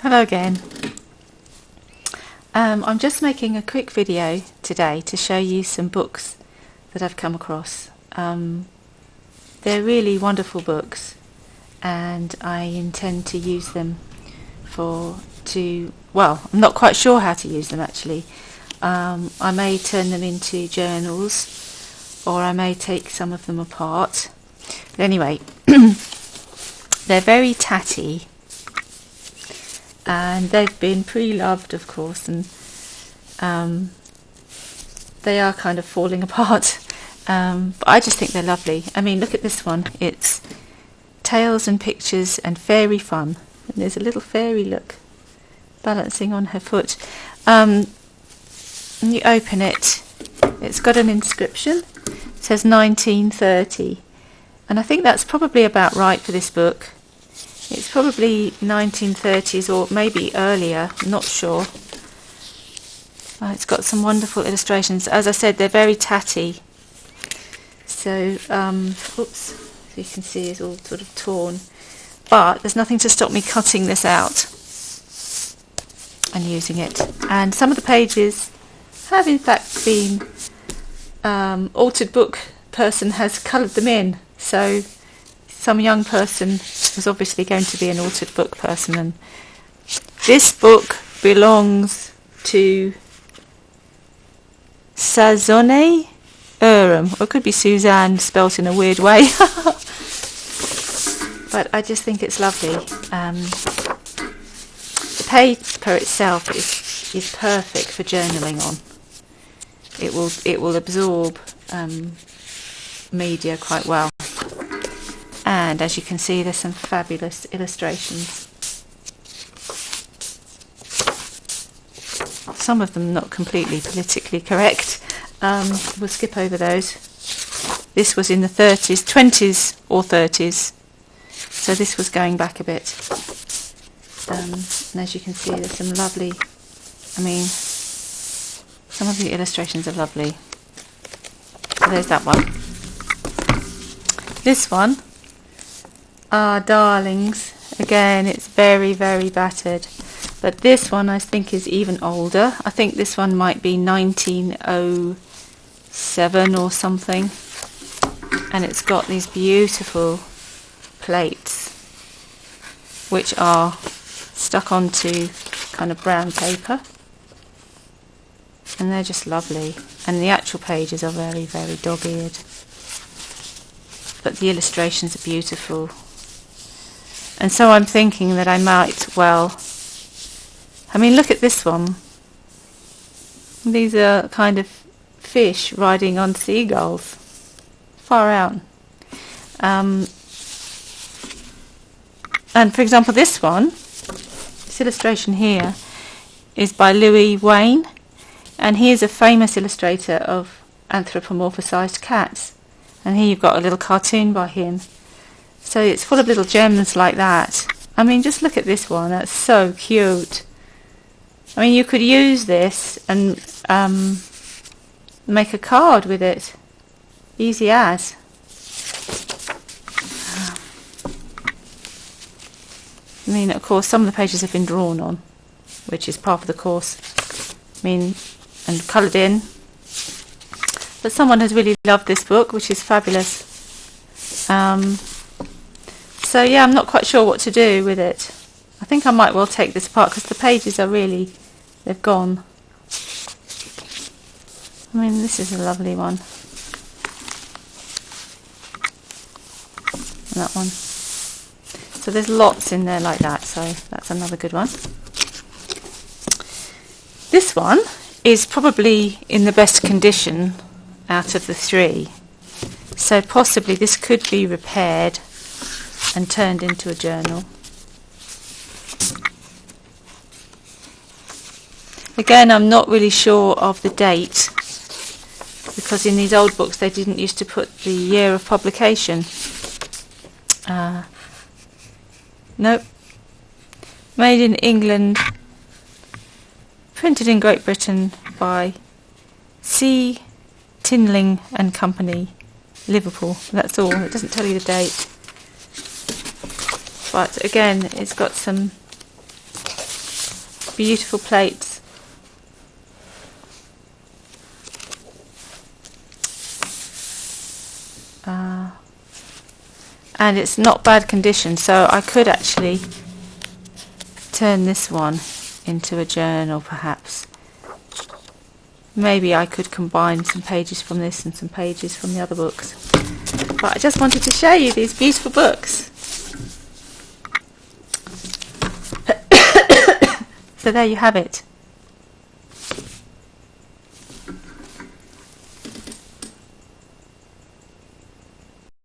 Hello again. I'm just making a quick video today to show you some books that I've come across. They're really wonderful books, and I intend to use them well, I'm not quite sure how to use them actually. I may turn them into journals, or I may take some of them apart. But anyway, they're very tatty, and they've been pre-loved, of course, and they are kind of falling apart, but I just think they're lovely. I mean, look at this one. It's Tales and Pictures and Fairy Fun, and there's a little fairy, look, balancing on her foot. And you open it, it's got an inscription. It says 1930, and I think that's probably about right for this book. It's probably 1930s or maybe earlier, I'm not sure. It's got some wonderful illustrations. As I said, they're very tatty. So, oops, so you can see it's all sort of torn. But there's nothing to stop me cutting this out and using it. And some of the pages have in fact been altered. Book person has coloured them in. So some young person was obviously going to be an altered book person, and this book belongs to Sazone Urim, or it could be Suzanne spelt in a weird way. But I just think it's lovely. The paper itself is perfect for journaling on. It will absorb media quite well. And as you can see, there's some fabulous illustrations. Some of them not completely politically correct. We'll skip over those. This was in the 30s, 20s or 30s. So this was going back a bit. And as you can see, there's some lovely, some of the illustrations are lovely. So there's that one. This one, darlings. Again, it's very, very battered. But this one I think is even older. I think this one might be 1907 or something. And it's got these beautiful plates, which are stuck onto kind of brown paper. And they're just lovely. And the actual pages are very, very dog-eared. But the illustrations are beautiful. And so I'm thinking that I might, look at this one. These are kind of fish riding on seagulls. Far out. And for example, this illustration here, is by Louis Wain. And he is a famous illustrator of anthropomorphized cats. And here you've got a little cartoon by him. So it's full of little gems like that. Just look at this one. That's so cute. You could use this and make a card with it. Easy as. Of course, some of the pages have been drawn on, which is part of the course. And coloured in. But someone has really loved this book, which is fabulous. So yeah, I'm not quite sure what to do with it. I think I might well take this apart because the pages are really, they've gone. This is a lovely one. And that one. So there's lots in there like that, so that's another good one. This one is probably in the best condition out of the three. So possibly this could be repaired and turned into a journal. Again, I'm not really sure of the date, because in these old books they didn't used to put the year of publication. Nope. Made in England, printed in Great Britain by C. Tinling and Company, Liverpool. That's all. It doesn't tell you the date. But again, it's got some beautiful plates. And it's not bad condition, so I could actually turn this one into a journal perhaps. Maybe I could combine some pages from this and some pages from the other books. But I just wanted to show you these beautiful books. So there you have it.